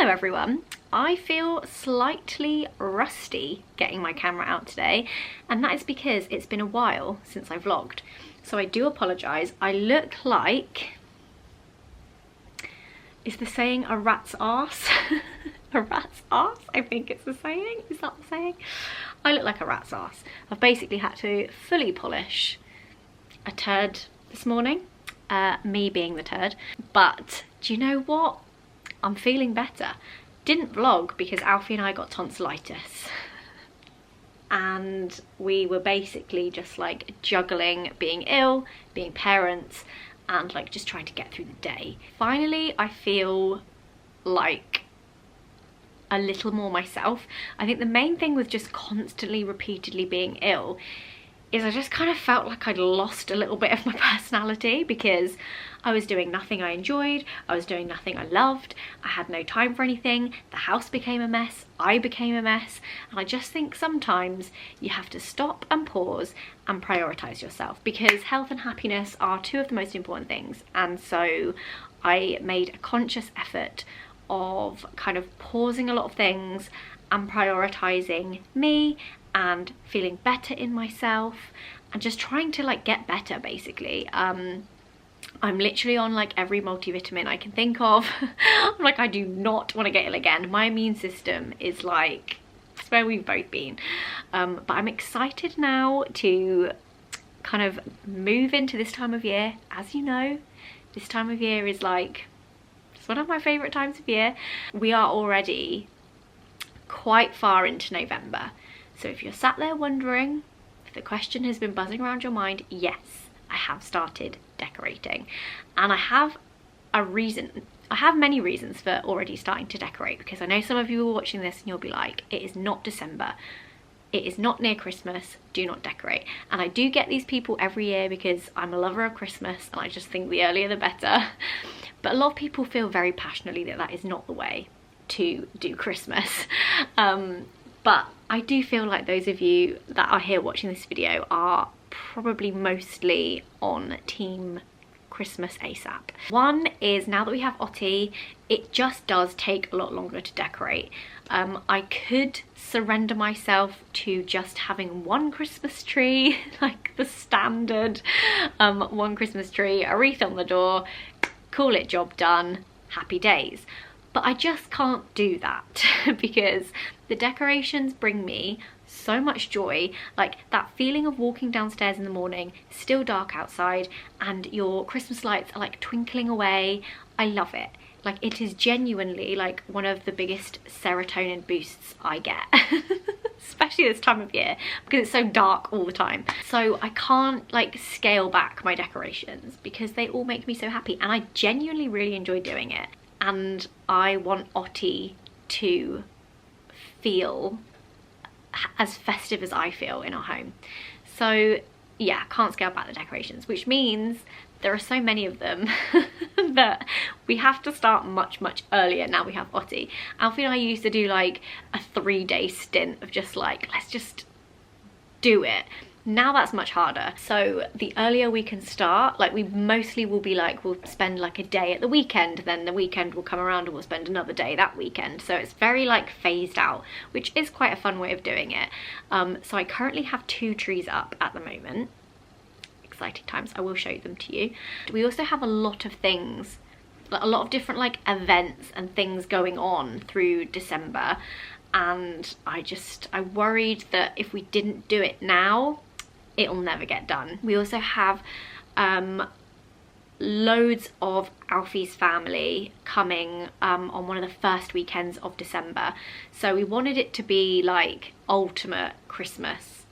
Hello everyone. I feel slightly rusty getting my camera out today, and that is because it's been a while since I vlogged. So I do apologise. I look like, is the saying a rat's arse? A rat's arse? I think it's the saying. Is that the saying? I look like a rat's arse. I've basically had to fully polish a turd this morning, me being the turd. But do you know what? I'm feeling better. Didn't vlog because Alfie and I got tonsillitis. And we were basically just like juggling being ill, being parents, and like just trying to get through the day. Finally, I feel like a little more myself. I think the main thing with just constantly, repeatedly being ill is I just kind of felt like I'd lost a little bit of my personality because I was doing nothing I enjoyed, I was doing nothing I loved, I had no time for anything, the house became a mess, I became a mess, and I just think sometimes you have to stop and pause and prioritise yourself because health and happiness are two of the most important things. And so I made a conscious effort of kind of pausing a lot of things and prioritising me and feeling better in myself and just trying to like get better basically. I'm literally on like every multivitamin I can think of. I'm like, I do not want to get ill again. My immune system is like, it's where we've both been. But I'm excited now to kind of move into this time of year. As you know, this time of year is like, it's one of my favourite times of year. We are already quite far into November. So if you're sat there wondering, if the question has been buzzing around your mind, yes, I have started decorating. And I have a reason. I have many reasons for already starting to decorate because I know some of you are watching this and you'll be like, it is not December. It is not near Christmas. Do not decorate. And I do get these people every year because I'm a lover of Christmas and I just think the earlier the better. But a lot of people feel very passionately that that is not the way to do Christmas. But I do feel like those of you that are here watching this video are probably mostly on team Christmas ASAP. One is, now that we have Otti, it just does take a lot longer to decorate. I could surrender myself to just having one Christmas tree, like the standard one Christmas tree, a wreath on the door, call it job done, happy days. But I just can't do that because the decorations bring me so much joy. Like that feeling of walking downstairs in the morning, still dark outside, and your Christmas lights are like twinkling away. I love it. Like it is genuinely like one of the biggest serotonin boosts I get. Especially this time of year because it's so dark all the time. So I can't like scale back my decorations because they all make me so happy and I genuinely really enjoy doing it. And I want Otti to feel as festive as I feel in our home. So yeah, can't scale back the decorations, which means there are so many of them that we have to start much earlier now we have Otti. Alfie and I used to do like a 3-day stint of just like, let's just do it. Now that's much harder. So the earlier we can start, like we mostly will be like, we'll spend like a day at the weekend, then the weekend will come around and we'll spend another day that weekend. So it's very like phased out, which is quite a fun way of doing it. So I currently have 2 trees up at the moment. Exciting times, I will show them to you. We also have a lot of things, a lot of different like events and things going on through December. And I worried that if we didn't do it now, it'll never get done. We also have loads of Alfie's family coming on one of the first weekends of December. So we wanted it to be like ultimate Christmas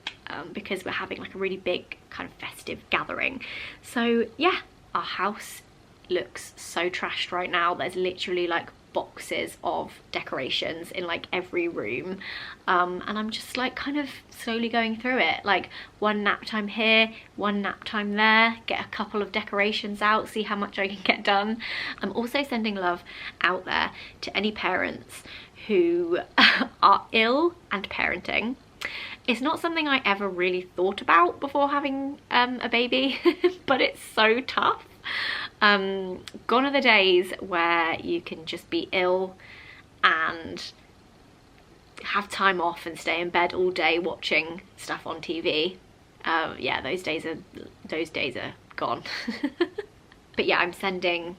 because we're having like a really big kind of festive gathering. So yeah, our house looks so trashed right now. There's literally like boxes of decorations in like every room, and I'm just like kind of slowly going through it, like one nap time here, one nap time there, get a couple of decorations out, see how much I can get done. I'm also sending love out there to any parents who are ill and parenting. It's not something I ever really thought about before having a baby, but it's so tough. Gone are the days where you can just be ill and have time off and stay in bed all day watching stuff on TV. Yeah, those days are gone. But yeah, I'm sending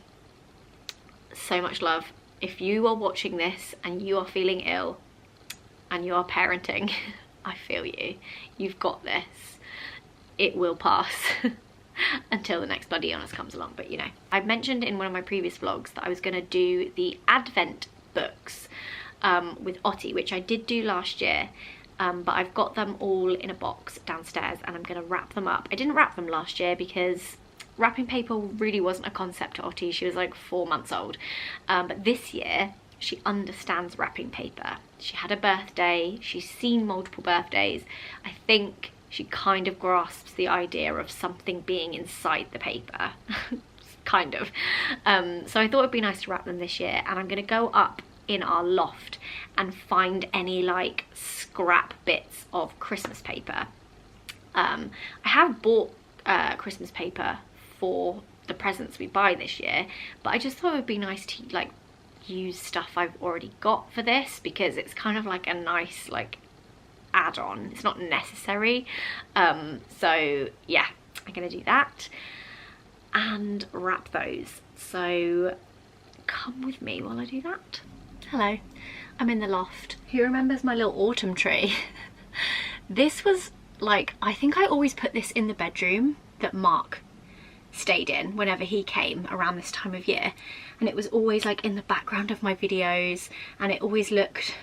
so much love. If you are watching this and you are feeling ill and you are parenting, I feel you. You've got this. It will pass until the next bloody illness comes along. But you know, I mentioned in one of my previous vlogs that I was going to do the Advent books with Otti, which I did do last year. But I've got them all in a box downstairs and I'm going to wrap them up. I didn't wrap them last year because wrapping paper really wasn't a concept to Otti. She was like 4 months old. But this year, she understands wrapping paper. She had a birthday. She's seen multiple birthdays. I think she kind of grasps the idea of something being inside the paper. Kind of. So I thought it'd be nice to wrap them this year. And I'm going to go up in our loft and find any like scrap bits of Christmas paper. I have bought Christmas paper for the presents we buy this year, but I just thought it would be nice to like use stuff I've already got for this, because it's kind of like a nice like add-on. It's not necessary. So yeah, I'm gonna do that and wrap those. So come with me while I do that. Hello, I'm in the loft. Who remembers my little autumn tree? This was like, I think I always put this in the bedroom that Mark stayed in whenever he came around this time of year, and it was always like in the background of my videos, and it always looked,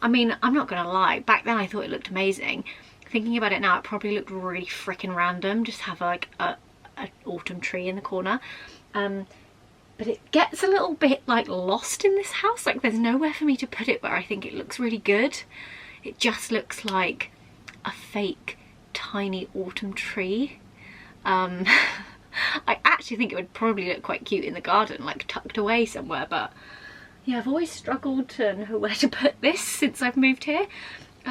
I mean, I'm not gonna lie, back then I thought it looked amazing. Thinking about it now, it probably looked really freaking random just have like a autumn tree in the corner. But it gets a little bit like lost in this house. Like there's nowhere for me to put it where I think it looks really good. It just looks like a fake tiny autumn tree. I actually think it would probably look quite cute in the garden, like tucked away somewhere, but yeah, I've always struggled to know where to put this since I've moved here,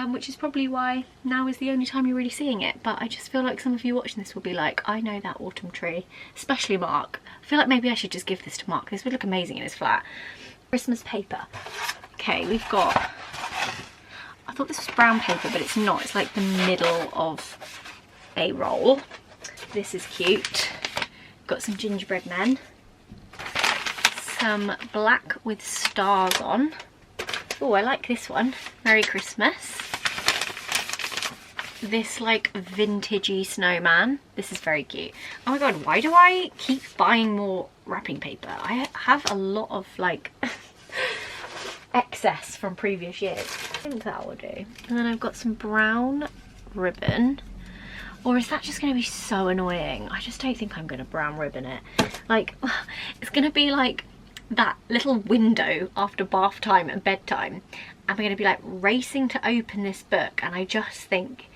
which is probably why now is the only time you're really seeing it. But I just feel like some of you watching this will be like, I know that autumn tree, especially Mark. I feel like maybe I should just give this to Mark. This would look amazing in his flat. Christmas paper. Okay, we've got, I thought this was brown paper, but it's not. It's like the middle of a roll. This is cute. Got some gingerbread men. Some black with stars on. Oh, I like this one. Merry Christmas. This like vintagey snowman. This is very cute. Oh my god, why do I keep buying more wrapping paper? I have a lot of like excess from previous years. I think that will do. And then I've got some brown ribbon. Or is that just going to be so annoying? I just don't think I'm going to brown ribbon it. Like, it's going to be like that little window after bath time and bedtime. I'm going to be like racing to open this book, and I just think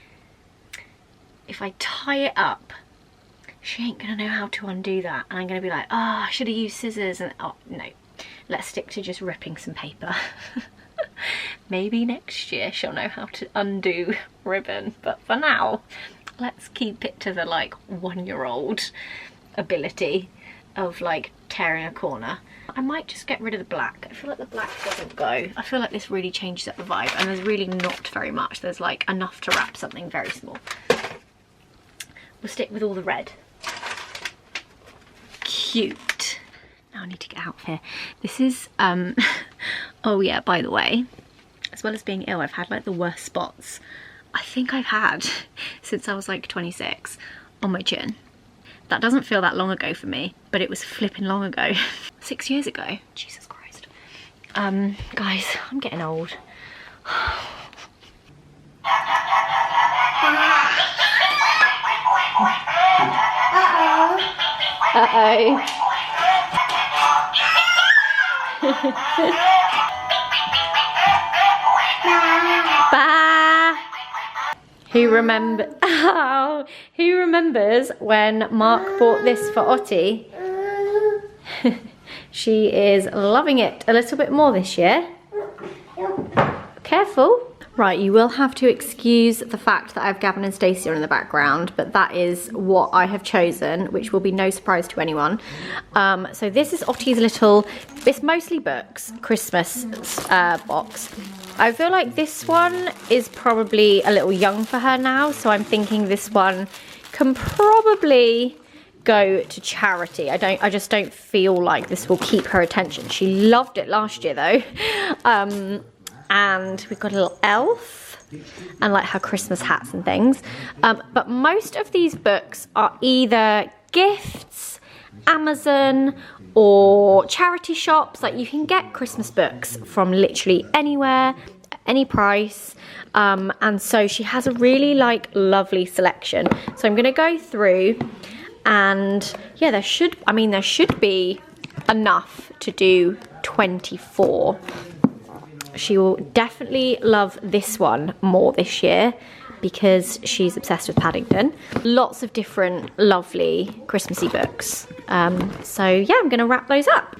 if I tie it up, she ain't going to know how to undo that. And I'm going to be like, oh, I should have used scissors. And oh, no. Let's stick to just ripping some paper. Maybe next year she'll know how to undo ribbon. But for now, let's keep it to the like 1-year-old ability of like tearing a corner. I might just get rid of the black. I feel like the black doesn't go. I feel like this really changes up the vibe, and there's really not very much. There's like enough to wrap something very small. We'll stick with all the red. Cute. Now I need to get out of here. This is, oh yeah, by the way, as well as being ill, I've had like the worst spots I think I've had since I was like 26 on my chin. That doesn't feel that long ago for me, but it was flipping long ago. 6 years ago. Jesus Christ. Guys, I'm getting old. Uh-oh. Bah. Who remembers when Mark bought this for Otti? She is loving it a little bit more this year. Careful. Right, you will have to excuse the fact that I have Gavin and Stacey on in the background, but that is what I have chosen, which will be no surprise to anyone. So this is Ottie's little, it's mostly books, Christmas box. I feel like this one is probably a little young for her now, so I'm thinking this one can probably go to charity. I just don't feel like this will keep her attention. She loved it last year though. And we've got a little elf and like her Christmas hats and things. But most of these books are either gifts, Amazon, or charity shops. Like you can get Christmas books from literally anywhere, at any price. And so she has a really like lovely selection. So I'm gonna go through and yeah, there should be enough to do 24. She will definitely love this one more this year because she's obsessed with Paddington. Lots of different lovely Christmassy books. So yeah, I'm gonna wrap those up.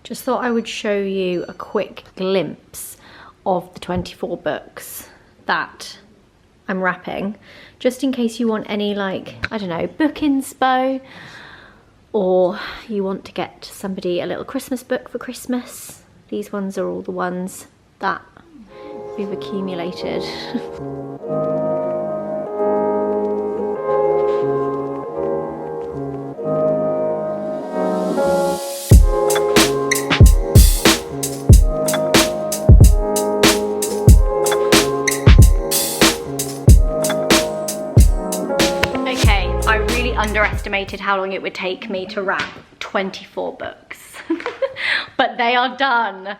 Just thought I would show you a quick glimpse of the 24 books that I'm wrapping, just in case you want any like, I don't know, book inspo, or you want to get somebody a little Christmas book for Christmas. These ones are all the ones that we've accumulated. Underestimated how long it would take me to wrap 24 books. But they are done.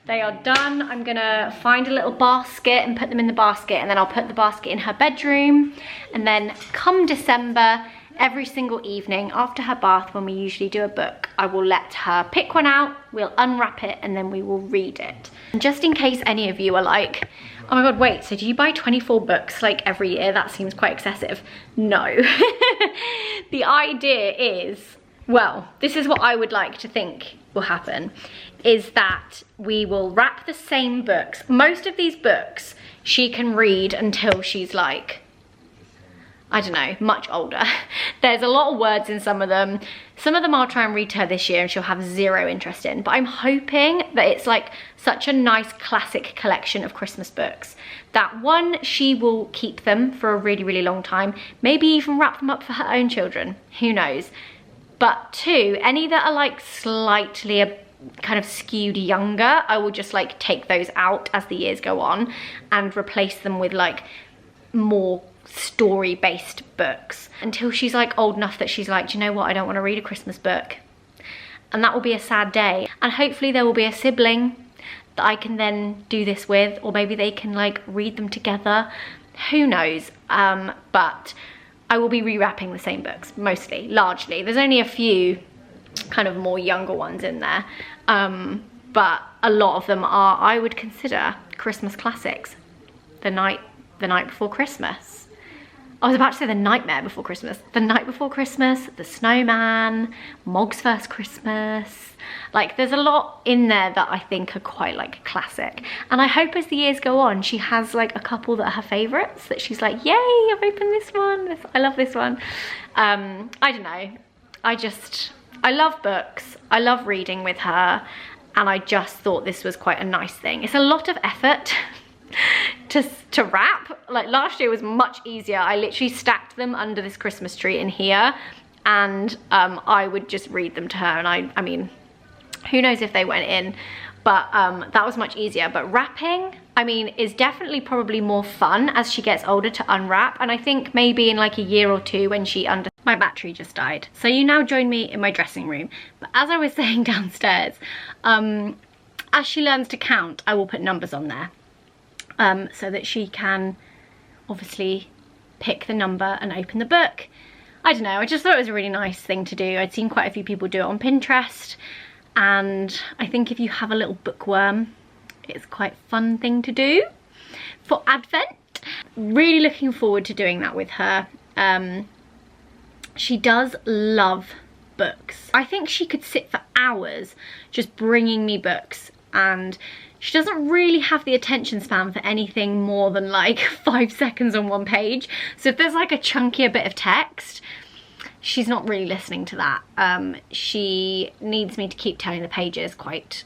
They are done. I'm gonna find a little basket and put them in the basket, and then I'll put the basket in her bedroom, and then come December, every single evening after her bath, when we usually do a book, I will let her pick one out, we'll unwrap it, and then we will read it. And just in case any of you are like, oh my god, wait, so do you buy 24 books like every year? That seems quite excessive. No. The idea is, well, this is what I would like to think will happen, is that we will wrap the same books. Most of these books she can read until she's like, I don't know, much older. There's a lot of words in some of them. Some of them I'll try and read to her this year and she'll have zero interest in, but I'm hoping that it's like such a nice classic collection of Christmas books that one, she will keep them for a really, really long time, maybe even wrap them up for her own children, who knows. But two, any that are like slightly kind of skewed younger, I will just like take those out as the years go on and replace them with like more story-based books until she's like old enough that she's like, do you know what, I don't want to read a Christmas book. And that will be a sad day. And hopefully there will be a sibling that I can then do this with, or maybe they can like read them together, who knows. But I will be rewrapping the same books, mostly, largely. There's only a few kind of more younger ones in there, but a lot of them are, I would consider, Christmas classics. The night before Christmas. I was about to say The Nightmare Before Christmas. The Night Before Christmas, The Snowman, Mog's First Christmas. Like, there's a lot in there that I think are quite like classic. And I hope as the years go on, she has like a couple that are her favorites, that she's like, yay, I've opened this one. I love this one. I don't know. I love books. I love reading with her. And I just thought this was quite a nice thing. It's a lot of effort to wrap. Like last year was much easier. I literally stacked them under this Christmas tree in here, and I would just read them to her, and I mean, who knows if they went in, but that was much easier. But wrapping, I mean, is definitely probably more fun as she gets older to unwrap, and I think maybe in like a year or two when she my battery just died. So you now join me in my dressing room. But as I was saying downstairs, as she learns to count, I will put numbers on there. So that she can obviously pick the number and open the book. I don't know, I just thought it was a really nice thing to do. I'd seen quite a few people do it on Pinterest, and I think if you have a little bookworm, it's quite a fun thing to do for Advent. Really looking forward to doing that with her. She does love books. I think she could sit for hours just bringing me books, and she doesn't really have the attention span for anything more than like 5 seconds on one page. So if there's like a chunkier bit of text, she's not really listening to that. She needs me to keep turning the pages quite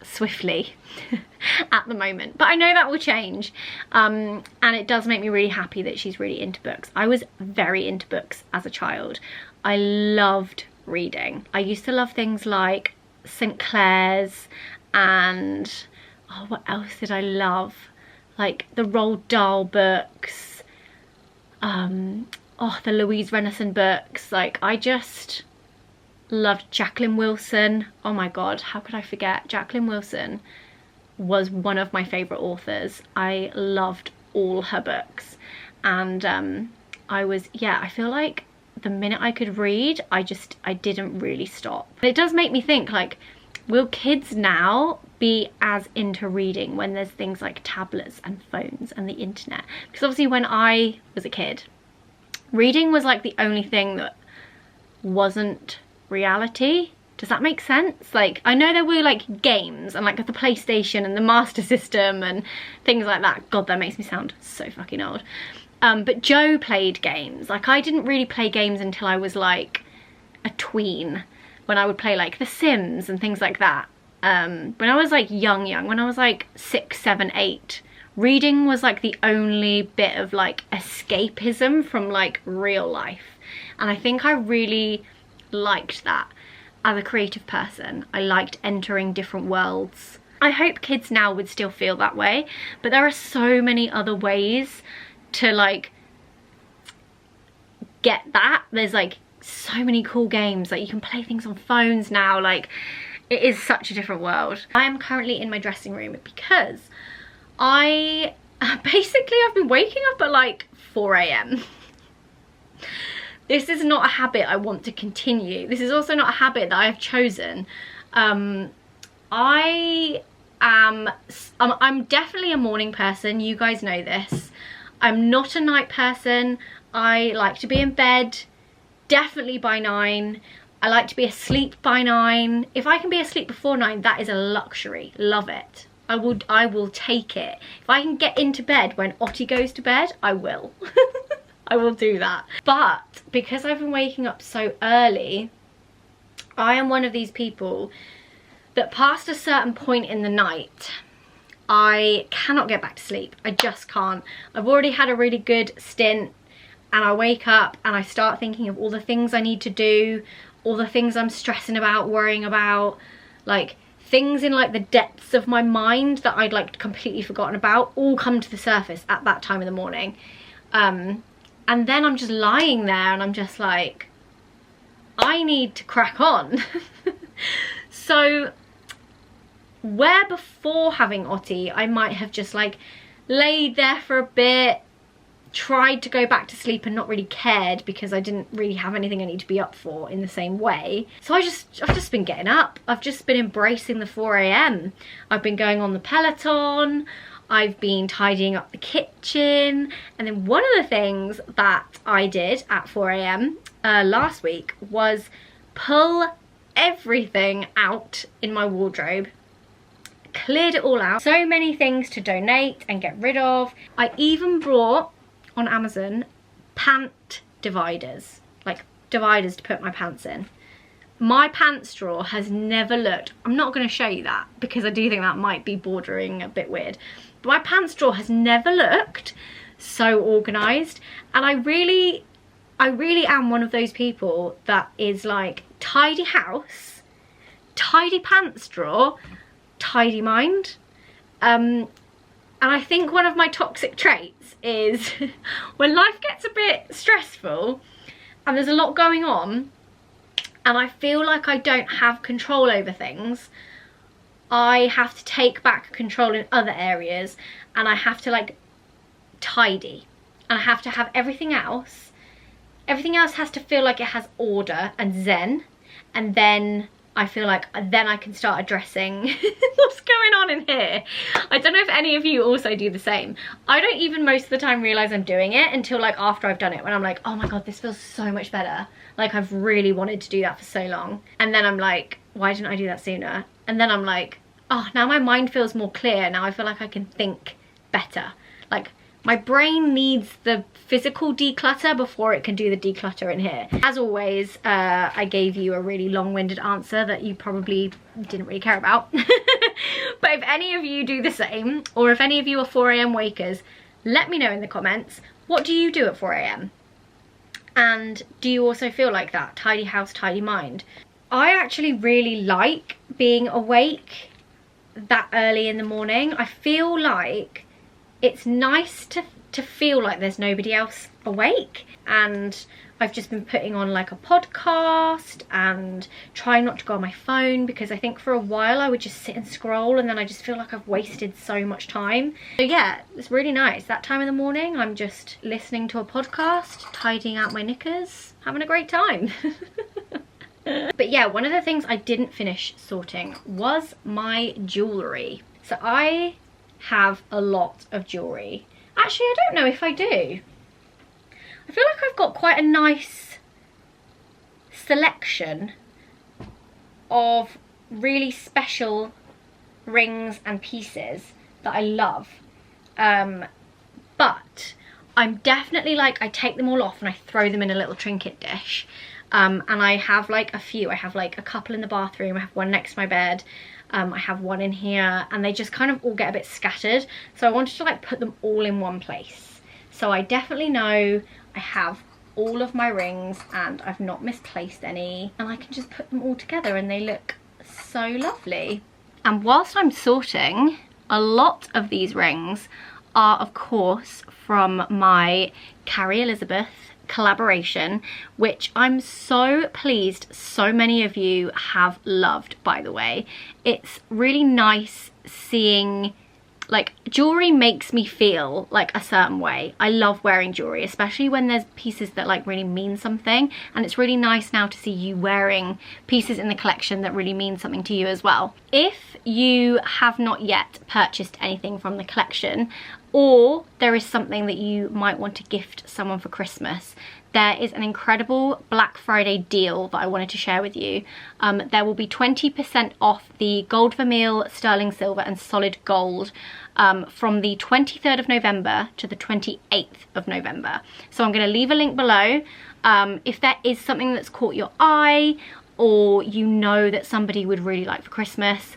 swiftly at the moment, but I know that will change, and it does make me really happy that she's really into books. I was very into books as a child. I loved reading. I used to love things like St. Clair's, and oh, what else did I love? Like the Roald Dahl books, oh, the Louise Renison books. Like, I just loved Jacqueline Wilson. Oh my god, how could I forget? Jacqueline Wilson was one of my favourite authors. I loved all her books, and I feel like the minute I could read, I didn't really stop. But it does make me think, like, will kids now be as into reading when there's things like tablets and phones and the internet? Because obviously when I was a kid, reading was like the only thing that wasn't reality. Does that make sense? Like, I know there were like games and like the PlayStation and the Master System and things like that. God, that makes me sound so fucking old. But Joe played games. Like, I didn't really play games until I was like a tween, when I would play like The Sims and things like that. When I was like young, when I was like 6, 7, 8, reading was like the only bit of like escapism from like real life. And I think I really liked that as a creative person. I liked entering different worlds. I hope kids now would still feel that way, but there are so many other ways to like get that. There's like so many cool games, like you can play things on phones now. Like, it is such a different world. I am currently in my dressing room because I've been waking up at like 4 AM. This is not a habit I want to continue. This is also not a habit that I have chosen. I'm definitely a morning person. You guys know this. I'm not a night person. I like to be in bed definitely by 9. I like to be asleep by 9. If I can be asleep before 9, that is a luxury. Love it. I will take it. If I can get into bed when Ottie goes to bed, I will. I will do that. But because I've been waking up so early, I am one of these people that past a certain point in the night, I cannot get back to sleep. I just can't. I've already had a really good stint, and I wake up and I start thinking of all the things I need to do, all the things I'm stressing about, worrying about, like things in like the depths of my mind that I'd like completely forgotten about all come to the surface at that time in the morning. And then I'm just lying there and I'm just like, I need to crack on. So where before having Ottie, I might have just like laid there for a bit, tried to go back to sleep and not really cared because I didn't really have anything I need to be up for in the same way. So I've just been getting up. I've just been embracing the 4 AM. I've been going on the Peloton. I've been tidying up the kitchen. And then one of the things that I did at 4 AM last week was pull everything out in my wardrobe. Cleared it all out. So many things to donate and get rid of. I even brought on Amazon pant dividers, like dividers to put my pants in. My pants drawer has never looked, I'm not going to show you that because I do think that might be bordering a bit weird, but my pants drawer has never looked so organised. And I really am one of those people that is like tidy house, tidy pants drawer, tidy mind. And I think one of my toxic traits is when life gets a bit stressful and there's a lot going on and I feel like I don't have control over things, I have to take back control in other areas and I have to like tidy, and I have to have everything else has to feel like it has order and zen, and then I feel like then I can start addressing what's going on in here. I don't know if any of you also do the same. I don't even most of the time realise I'm doing it until like after I've done it, when I'm like, oh my god, this feels so much better. Like I've really wanted to do that for so long. And then I'm like, why didn't I do that sooner? And then I'm like, oh, now my mind feels more clear. Now I feel like I can think better. Like my brain needs the physical declutter before it can do the declutter in here. As always, I gave you a really long-winded answer that you probably didn't really care about. But if any of you do the same, or if any of you are 4 AM wakers, let me know in the comments, what do you do at 4 AM? And do you also feel like that? Tidy house, tidy mind. I actually really like being awake that early in the morning. I feel like it's nice to feel like there's nobody else awake, and I've just been putting on like a podcast and trying not to go on my phone, because I think for a while I would just sit and scroll and then I just feel like I've wasted so much time. So yeah, it's really nice. That time in the morning I'm just listening to a podcast, tidying out my knickers, having a great time. But yeah, one of the things I didn't finish sorting was my jewellery. So I have a lot of jewellery. Actually, I don't know if I do. I feel like I've got quite a nice selection of really special rings and pieces that I love. But I'm definitely like, I take them all off and I throw them in a little trinket dish. And I have like a few. I have like a couple in the bathroom. I have one next to my bed. I have one in here, and they just kind of all get a bit scattered. So I wanted to like put them all in one place. So I definitely know I have all of my rings and I've not misplaced any, and I can just put them all together and they look so lovely. And whilst I'm sorting, a lot of these rings are of course from my Carrie Elizabeth collaboration, which I'm so pleased so many of you have loved, by the way. It's really nice seeing, like, jewellery makes me feel like a certain way. I love wearing jewellery, especially when there's pieces that like really mean something, and it's really nice now to see you wearing pieces in the collection that really mean something to you as well. If you have not yet purchased anything from the collection, or there is something that you might want to gift someone for Christmas, there is an incredible Black Friday deal that I wanted to share with you. There will be 20% off the gold vermeil, sterling silver and solid gold from the 23rd of November to the 28th of November. So I'm going to leave a link below. If there is something that's caught your eye, or you know that somebody would really like for Christmas,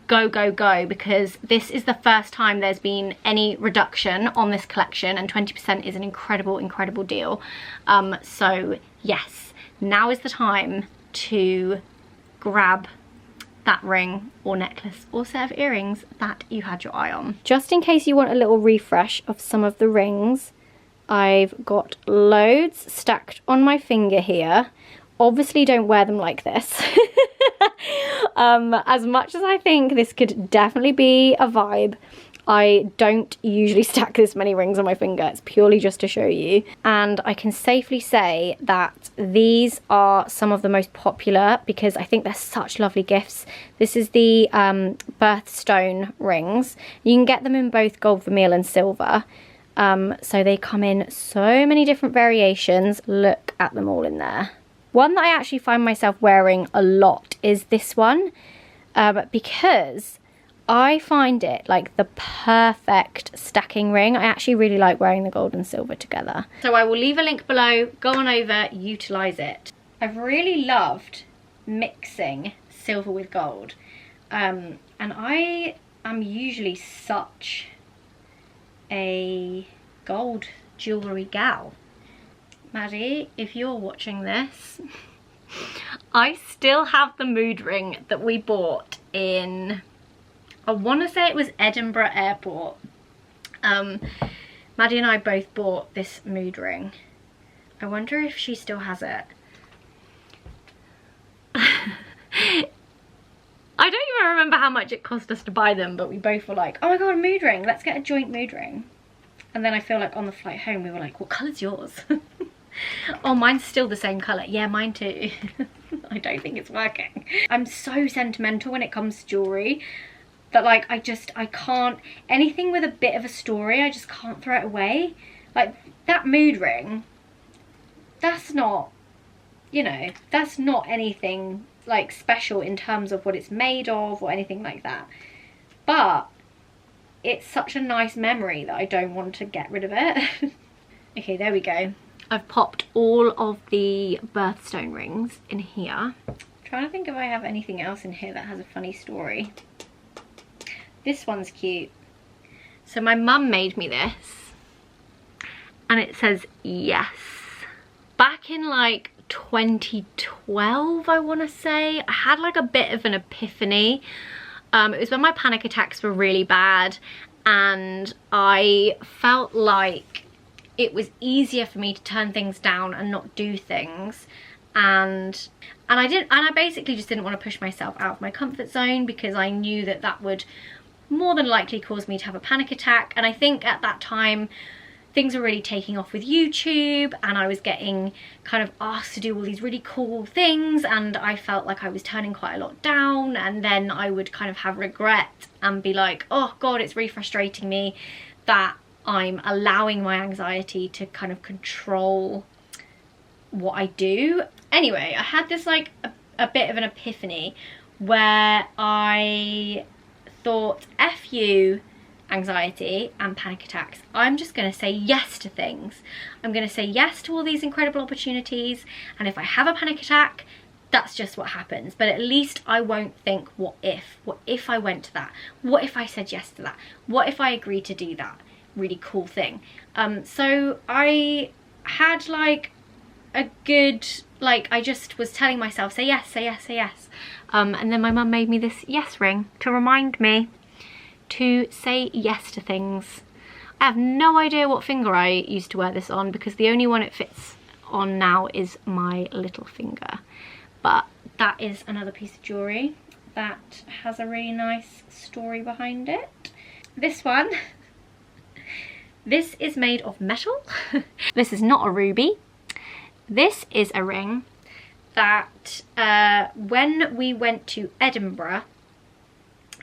go, go, go, because this is the first time there's been any reduction on this collection, and 20% is an incredible, incredible deal. So yes, now is the time to grab that ring or necklace or set of earrings that you had your eye on. Just in case you want a little refresh of some of the rings, I've got loads stacked on my finger here. Obviously don't wear them like this. As much as I think this could definitely be a vibe, I don't usually stack this many rings on my finger. It's purely just to show you. And I can safely say that these are some of the most popular because I think they're such lovely gifts. This is the birthstone rings. You can get them in both gold vermeil and silver. So they come in so many different variations. Look at them all in there. One that I actually find myself wearing a lot is this one, because I find it like the perfect stacking ring. I actually really like wearing the gold and silver together. So I will leave a link below, go on over, utilise it. I've really loved mixing silver with gold, and I am usually such a gold jewellery gal. Maddie, if you're watching this, I still have the mood ring that we bought in, I want to say it was Edinburgh Airport. Maddie and I both bought this mood ring. I wonder if she still has it. I don't even remember how much it cost us to buy them, but we both were like, oh my god, a mood ring, let's get a joint mood ring. And then I feel like on the flight home we were like, what colour's yours? Oh, mine's still the same colour. Yeah, mine too. I don't think it's working. I'm so sentimental when it comes to jewellery that like I can't, anything with a bit of a story, I just can't throw it away. Like that mood ring, that's not, you know, that's not anything like special in terms of what it's made of or anything like that. But it's such a nice memory that I don't want to get rid of it. Okay, there we go. I've popped all of the birthstone rings in here. I'm trying to think if I have anything else in here that has a funny story. This one's cute. So my mum made me this and it says yes. Back in like 2012, I want to say, I had like a bit of an epiphany. It was when my panic attacks were really bad and I felt like it was easier for me to turn things down and not do things, and I basically just didn't want to push myself out of my comfort zone because I knew that that would more than likely cause me to have a panic attack. And I think at that time things were really taking off with YouTube and I was getting kind of asked to do all these really cool things, and I felt like I was turning quite a lot down, and then I would kind of have regret and be like, oh god, it's really frustrating me that I'm allowing my anxiety to kind of control what I do. Anyway, I had this like a bit of an epiphany where I thought, F you anxiety and panic attacks, I'm just going to say yes to things. I'm going to say yes to all these incredible opportunities, and if I have a panic attack, that's just what happens. But at least I won't think, what if I went to that, what if I said yes to that, what if I agreed to do that really cool thing. So I had like a good, like I just was telling myself, say yes, say yes, say yes. And then my mum made me this yes ring to remind me to say yes to things. I have no idea what finger I used to wear this on because the only one it fits on now is my little finger. But that is another piece of jewellery that has a really nice story behind it. This one, this is made of metal. This is not a ruby. This is a ring that when we went to Edinburgh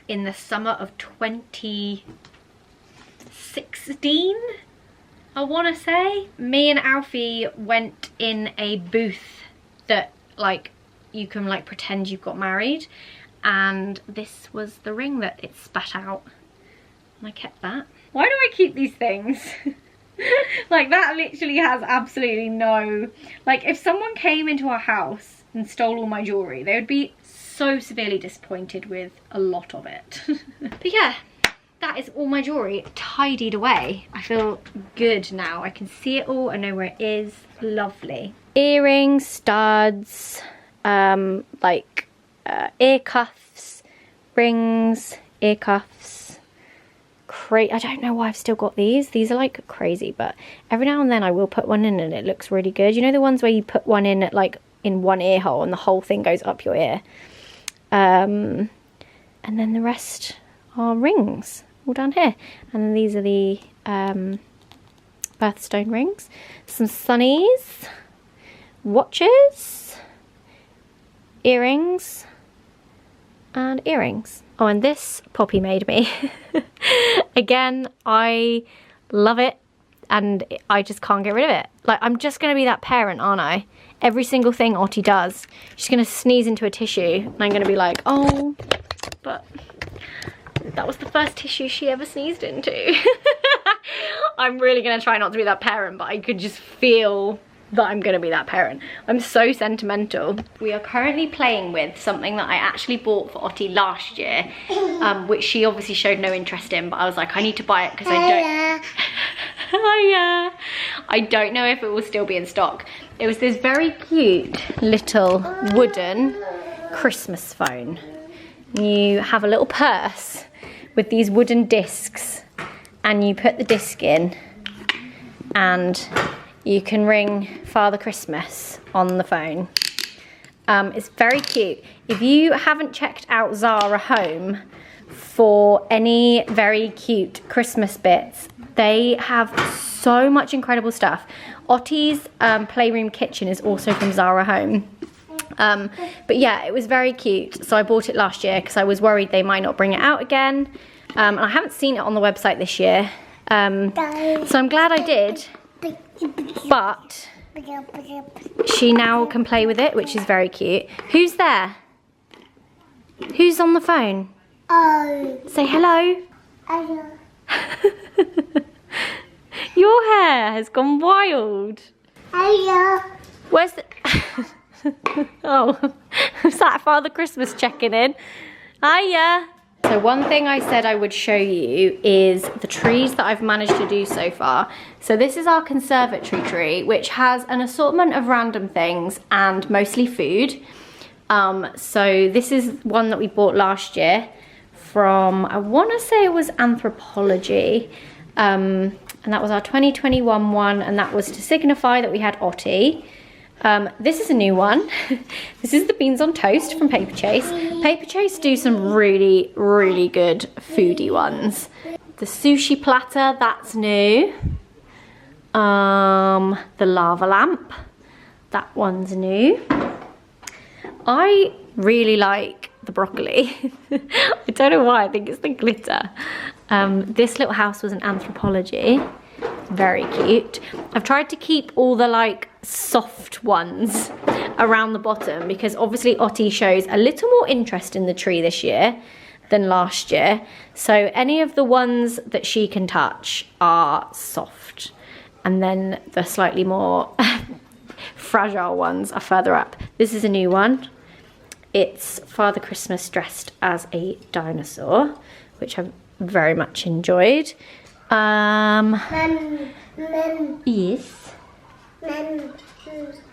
in the summer of 2016, I want to say, me and Alfie went in a booth that like you can like pretend you've got married, and this was the ring that it spat out, and I kept that. Why do I keep these things? Like that literally has absolutely no, like if someone came into our house and stole all my jewellery, they would be so severely disappointed with a lot of it. But yeah, that is all my jewellery tidied away. I feel good now. I can see it all, I know where it is. Lovely. Earrings, studs, like ear cuffs, rings, ear cuffs. I don't know why I've still got these. These are like crazy, but every now and then I will put one in and it looks really good. You know the ones where you put one in at like in one ear hole and the whole thing goes up your ear. And then the rest are rings all down here. And then these are the birthstone rings. Some sunnies, watches, earrings, and earrings. Oh, and this Poppy made me. Again, I love it and I just can't get rid of it. Like, I'm just going to be that parent, aren't I? Every single thing Ottie does, she's going to sneeze into a tissue and I'm going to be like, oh, but that was the first tissue she ever sneezed into. I'm really going to try not to be that parent, but I could just feel that I'm gonna be that parent. I'm so sentimental. We are currently playing with something that I actually bought for Ottie last year, which she obviously showed no interest in, but I was like, I need to buy it because I don't... Hiya! I don't know if it will still be in stock. It was this very cute little wooden Christmas phone. You have a little purse with these wooden discs and you put the disc in and you can ring Father Christmas on the phone. It's very cute. If you haven't checked out Zara Home for any very cute Christmas bits, they have so much incredible stuff. Ottie's playroom kitchen is also from Zara Home. But yeah, it was very cute. So I bought it last year because I was worried they might not bring it out again. And I haven't seen it on the website this year. So I'm glad I did. But she now can play with it, which is very cute. Who's there? Who's on the phone? Oh. Say hello. Hello. Your hair has gone wild. Hello. Where's the... Oh, is that Father Christmas checking in? Hiya. So one thing I said I would show you is the trees that I've managed to do so far. So this is our conservatory tree, which has an assortment of random things and mostly food. So this is one that we bought last year from, I want to say it was Anthropology. And that was our 2021 one, and that was to signify that we had Ottie. This is a new one. This is the beans on toast from Paper Chase. Paper Chase do some really, really good foodie ones. The sushi platter, that's new. The lava lamp, that one's new. I really like the broccoli. I don't know why, I think it's the glitter. This little house was an Anthropology. Very cute. I've tried to keep all the like soft ones around the bottom because obviously Ottie shows a little more interest in the tree this year than last year. So any of the ones that she can touch are soft. And then the slightly more fragile ones are further up. This is a new one. It's Father Christmas dressed as a dinosaur, which I've very much enjoyed. Yes.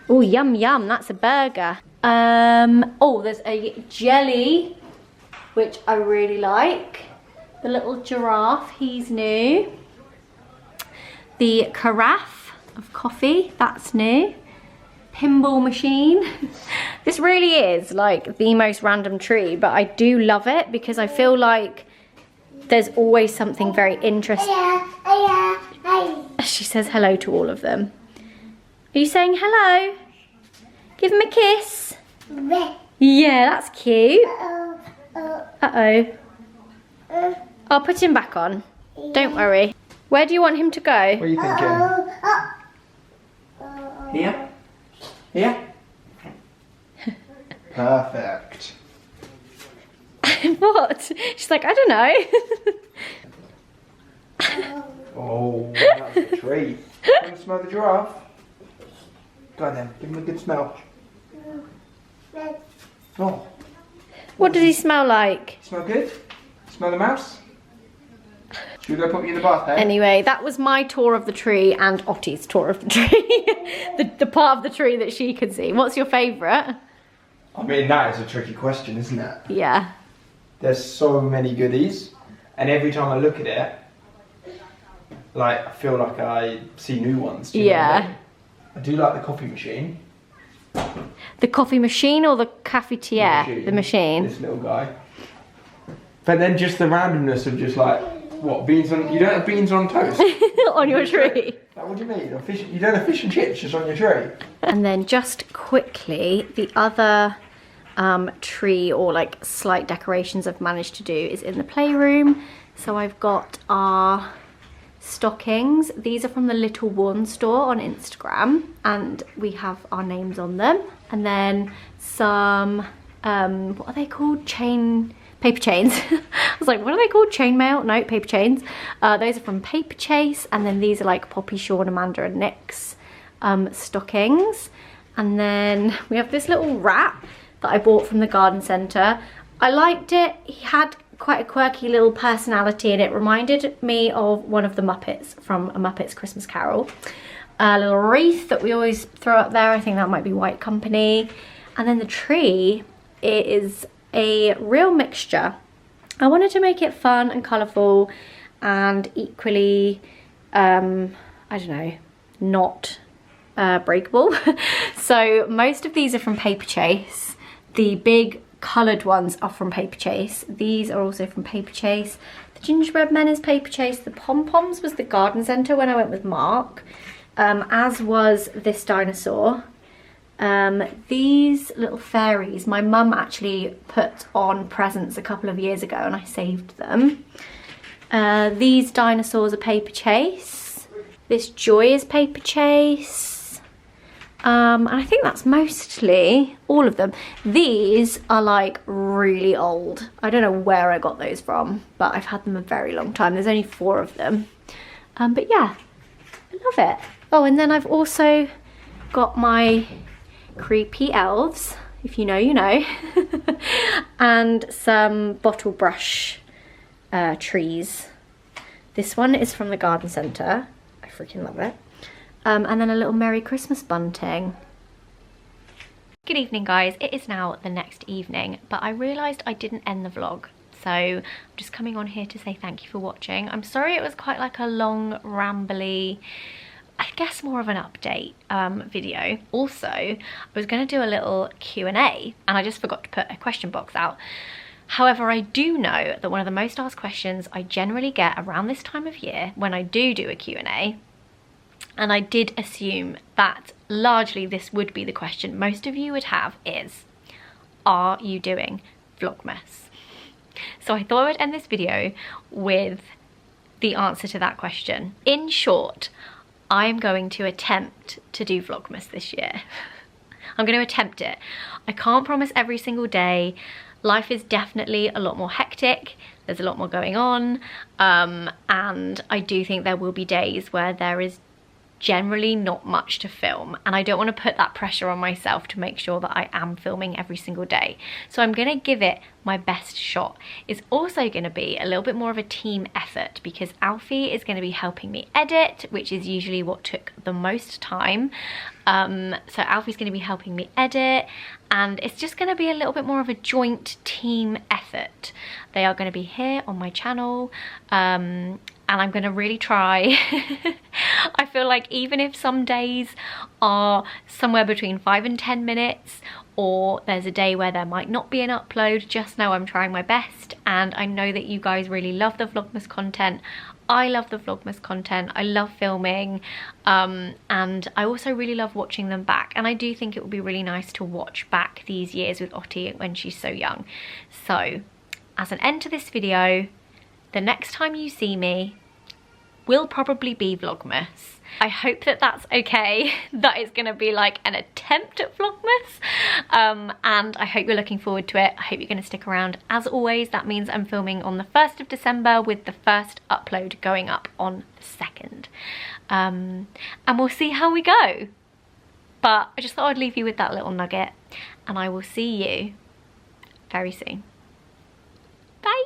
Oh, yum yum, that's a burger. Oh, there's a jelly, which I really like. The little giraffe, he's new. The carafe of coffee, that's new. Pinball machine. This really is like the most random tree, but I do love it because I feel like there's always something very interesting. She says hello to all of them. Are you saying hello? Give him a kiss. Yeah, that's cute. Uh-oh. I'll put him back on. Don't worry. Where do you want him to go? What are you thinking? Here? Here? Perfect. What? She's like, I don't know. Oh, that's a treat. Want to smell the giraffe? Go on then, give him a good smell. Oh. What does he smell like? Smell good? Smell the mouse? Should we go put you in the bath, eh? Anyway, that was my tour of the tree and Ottie's tour of the tree. the part of the tree that she could see. What's your favourite? I mean, that is a tricky question, isn't it? Yeah. There's so many goodies, and every time I look at it, like, I feel like I see new ones. Do you know what I mean? I do like the coffee machine. The coffee machine or the cafetiere? The machine. This little guy. But then just the randomness of just like, what, beans on, you don't have beans on toast? On your tree? Like, what do you mean? You don't have fish and chips just on your tree? And then just quickly, the other tree or like slight decorations I've managed to do is in the playroom. So I've got our stockings. These are from the Little Worn store on Instagram, and we have our names on them. And then some, what are they called? Paper chains. I was like, what are they called? Chainmail? No, paper chains. Those are from Paper Chase. And then these are like Poppy, Sean, Amanda and Nick's stockings. And then we have this little rat that I bought from the garden centre. I liked it. He had quite a quirky little personality and it reminded me of one of the Muppets from A Muppet's Christmas Carol. A little wreath that we always throw up there. I think that might be White Company. And then the tree is a real mixture. I wanted to make it fun and colourful and equally, I don't know, not breakable. So most of these are from Paper Chase. The big coloured ones are from Paper Chase. These are also from Paper Chase. The gingerbread men is Paper Chase. The pom-poms was the garden centre when I went with Mark, as was this dinosaur. These little fairies, my mum actually put on presents a couple of years ago and I saved them. These dinosaurs are Paper Chase. This joy is Paper Chase. And I think that's mostly all of them. These are like really old. I don't know where I got those from, but I've had them a very long time. There's only 4 of them. But yeah, I love it. Oh, and then I've also got my creepy elves, if you know, you know. And some bottle brush trees. This one is from the garden centre. I freaking love it. And then a little Merry Christmas bunting. Good evening, guys. It is now the next evening, but I realised I didn't end the vlog. So I'm just coming on here to say thank you for watching. I'm sorry it was quite like a long, rambly, I guess more of an update video. Also, I was going to do a little Q&A and I just forgot to put a question box out. However, I do know that one of the most asked questions I generally get around this time of year when I do a Q&A, and I did assume that largely this would be the question most of you would have, is, are you doing Vlogmas? So I thought I would end this video with the answer to that question. In short, I'm going to attempt to do Vlogmas this year. I'm going to attempt it. I can't promise every single day. Life is definitely a lot more hectic. There's a lot more going on. And I do think there will be days where there is generally not much to film, and I don't want to put that pressure on myself to make sure that I am filming every single day. So I'm going to give it my best shot. It's also going to be a little bit more of a team effort because Alfie is going to be helping me edit, which is usually what took the most time. So Alfie's going to be helping me edit, and it's just going to be a little bit more of a joint team effort. They are going to be here on my channel, and I'm going to really try. I feel like even if some days are somewhere between 5 and 10 minutes, or there's a day where there might not be an upload, just know I'm trying my best, and I know that you guys really love the Vlogmas content. I love the Vlogmas content. I love filming, and I also really love watching them back, and I do think it would be really nice to watch back these years with Ottie when she's so young. So as an end to this video, the next time you see me will probably be Vlogmas. I hope that that's okay. That is going to be like an attempt at Vlogmas, and I hope you're looking forward to it. I hope you're going to stick around. As always, that means I'm filming on the 1st of December with the first upload going up on the 2nd, and we'll see how we go. But I just thought I'd leave you with that little nugget, and I will see you very soon. Bye.